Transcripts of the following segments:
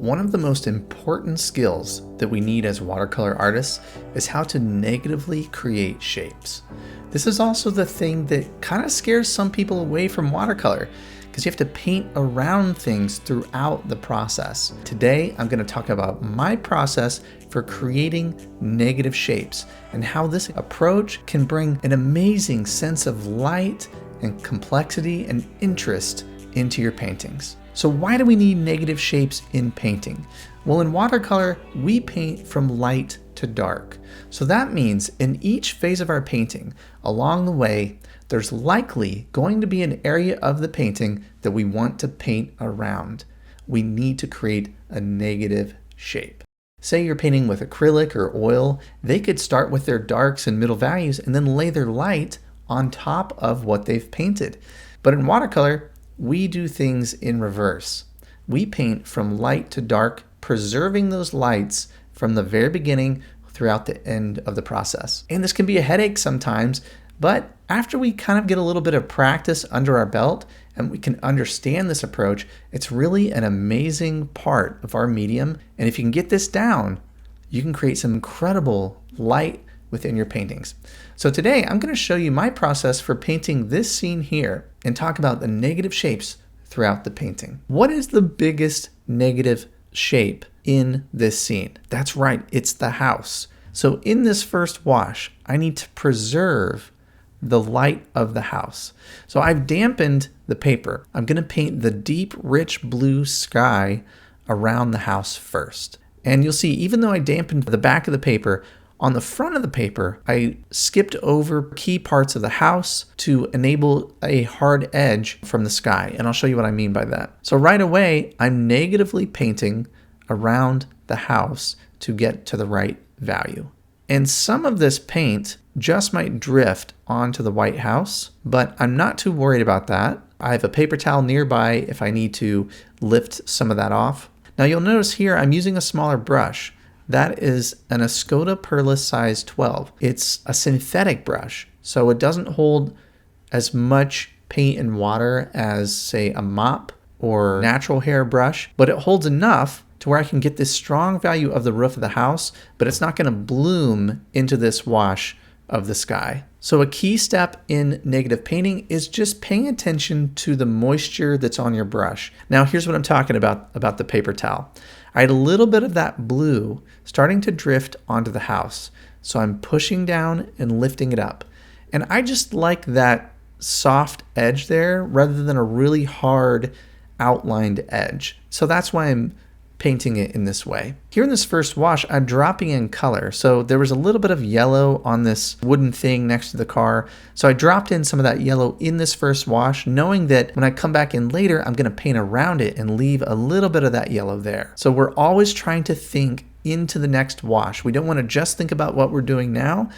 One of the most important skills that we need as watercolor artists is how to negatively create shapes. This is also the thing that kind of scares some people away from watercolor, because you have to paint around things throughout the process. Today, I'm going to talk about my process for creating negative shapes and how this approach can bring an amazing sense of light and complexity and interest into your paintings. So why do we need negative shapes in painting? Well, in watercolor, we paint from light to dark. So that means in each phase of our painting, along the way, there's likely going to be an area of the painting that we want to paint around. We need to create a negative shape. Say you're painting with acrylic or oil, they could start with their darks and middle values and then lay their light on top of what they've painted. But in watercolor, we do things in reverse. We paint from light to dark, preserving those lights from the very beginning throughout the end of the process. And this can be a headache sometimes, but after we kind of get a little bit of practice under our belt and we can understand this approach, it's really an amazing part of our medium. And if you can get this down, you can create some incredible light within your paintings. So today I'm going to show you my process for painting this scene here and talk about the negative shapes throughout the painting. What is the biggest negative shape in this scene? That's right, it's the house. So in this first wash, I need to preserve the light of the house. So I've dampened the paper. I'm going to paint the deep, rich blue sky around the house first. And you'll see, even though I dampened the back of the paper, on the front of the paper, I skipped over key parts of the house to enable a hard edge from the sky. And I'll show you what I mean by that. So right away, I'm negatively painting around the house to get to the right value. And some of this paint just might drift onto the white house, but I'm not too worried about that. I have a paper towel nearby if I need to lift some of that off. Now you'll notice here I'm using a smaller brush. That is an Escoda Perla size 12. It's a synthetic brush, so it doesn't hold as much paint and water as, say, a mop or natural hair brush, but it holds enough to where I can get this strong value of the roof of the house, but it's not going to bloom into this wash of the sky. So a key step in negative painting is just paying attention to the moisture that's on your brush. Now here's what I'm talking about the paper towel. I had a little bit of that blue starting to drift onto the house. So I'm pushing down and lifting it up. And I just like that soft edge there rather than a really hard outlined edge. So that's why I'm painting it in this way. Here in this first wash, I'm dropping in color. So there was a little bit of yellow on this wooden thing next to the car. So I dropped in some of that yellow in this first wash, knowing that when I come back in later, I'm going to paint around it and leave a little bit of that yellow there. So we're always trying to think into the next wash. We don't want to just think about what we're doing now,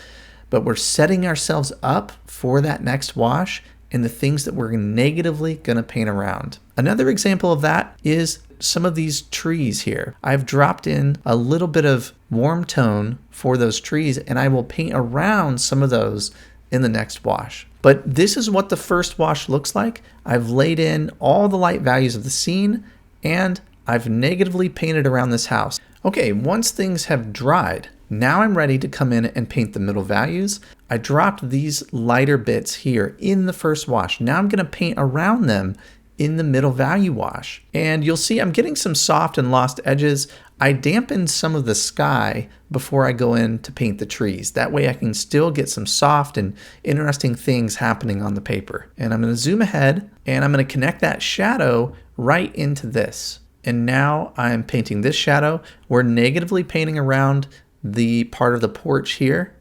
but we're setting ourselves up for that next wash and the things that we're negatively going to paint around. Another example of that is some of these trees here. I've dropped in a little bit of warm tone for those trees, and I will paint around some of those in the next wash. But this is what the first wash looks like. I've laid in all the light values of the scene, and I've negatively painted around this house. Okay, once things have dried, now I'm ready to come in and paint the middle values. I dropped these lighter bits here in the first wash. Now I'm going to paint around them in the middle value wash. And you'll see I'm getting some soft and lost edges. I dampened some of the sky before I go in to paint the trees. That way I can still get some soft and interesting things happening on the paper. And I'm going to zoom ahead and I'm going to connect that shadow right into this. And now I'm painting this shadow. We're negatively painting around the part of the porch here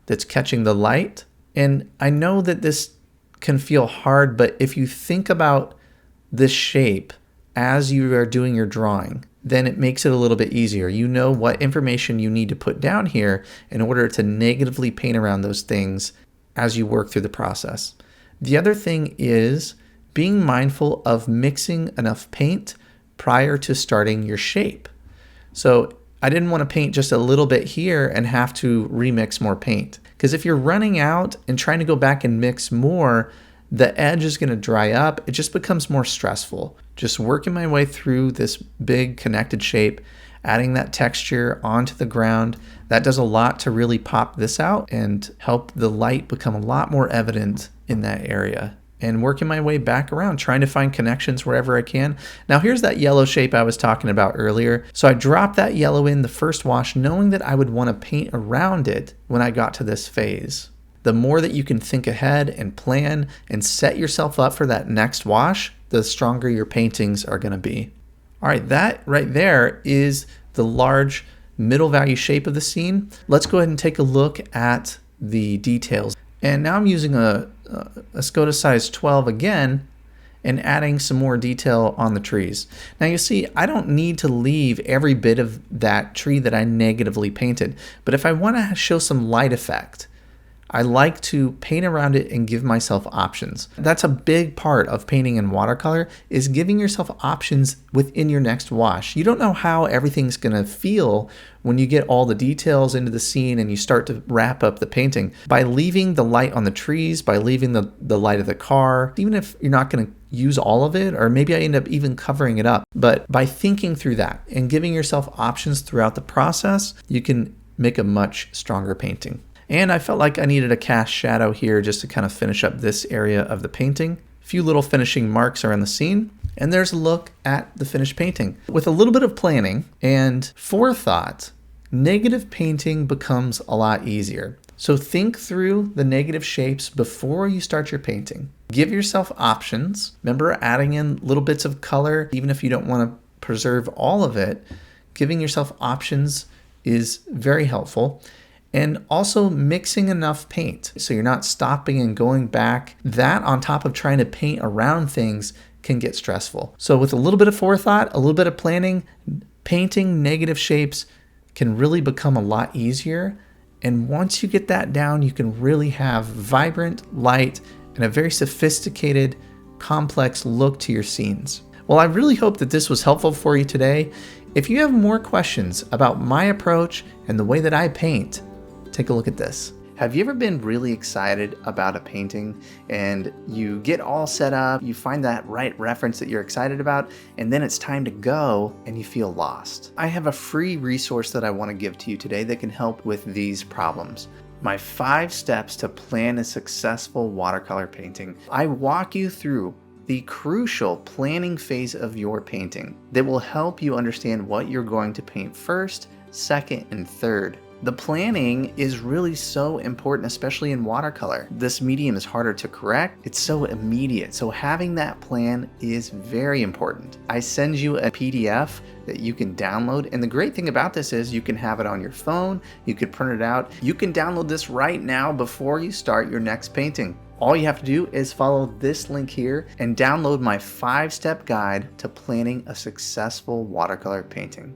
that's catching the light. And I know that this can feel hard, but if you think about this shape as you are doing your drawing, then it makes it a little bit easier. You know what information you need to put down here in order to negatively paint around those things as you work through the process. The other thing is being mindful of mixing enough paint prior to starting your shape. So I didn't want to paint just a little bit here and have to remix more paint. Because if you're running out and trying to go back and mix more, the edge is going to dry up. It just becomes more stressful. Just working my way through this big connected shape, adding that texture onto the ground. That does a lot to really pop this out and help the light become a lot more evident in that area. And working my way back around, trying to find connections wherever I can. Now here's that yellow shape I was talking about earlier. So I dropped that yellow in the first wash, knowing that I would want to paint around it when I got to this phase. The more that you can think ahead and plan and set yourself up for that next wash, the stronger your paintings are going to be. All right, that right there is the large middle value shape of the scene. Let's go ahead and take a look at the details. And now I'm using a Skoda size 12 again and adding some more detail on the trees. Now you see, I don't need to leave every bit of that tree that I negatively painted, but if I want to show some light effect, I like to paint around it and give myself options. That's a big part of painting in watercolor, is giving yourself options within your next wash. You don't know how everything's gonna feel when you get all the details into the scene and you start to wrap up the painting. By leaving the light on the trees, by leaving the light of the car, even if you're not gonna use all of it, or maybe I end up even covering it up, but by thinking through that and giving yourself options throughout the process, you can make a much stronger painting. And I felt like I needed a cast shadow here just to kind of finish up this area of the painting. A few little finishing marks are in the scene. And there's a look at the finished painting. With a little bit of planning and forethought, negative painting becomes a lot easier. So think through the negative shapes before you start your painting. Give yourself options. Remember, adding in little bits of color, even if you don't want to preserve all of it, giving yourself options is very helpful. And also mixing enough paint so you're not stopping and going back. That on top of trying to paint around things can get stressful. So with a little bit of forethought, a little bit of planning, painting negative shapes can really become a lot easier. And once you get that down, you can really have vibrant light and a very sophisticated, complex look to your scenes. Well, I really hope that this was helpful for you today. If you have more questions about my approach and the way that I paint, take a look at this. Have you ever been really excited about a painting and you get all set up, you find that right reference that you're excited about, and then it's time to go and you feel lost? I have a free resource that I want to give to you today that can help with these problems. My 5 steps to plan a successful watercolor painting. I walk you through the crucial planning phase of your painting that will help you understand what you're going to paint first, second, and third. The planning is really so important, especially in watercolor. This medium is harder to correct. It's so immediate. So having that plan is very important. I send you a PDF that you can download. And the great thing about this is you can have it on your phone. You could print it out. You can download this right now before you start your next painting. All you have to do is follow this link here and download my 5-step guide to planning a successful watercolor painting.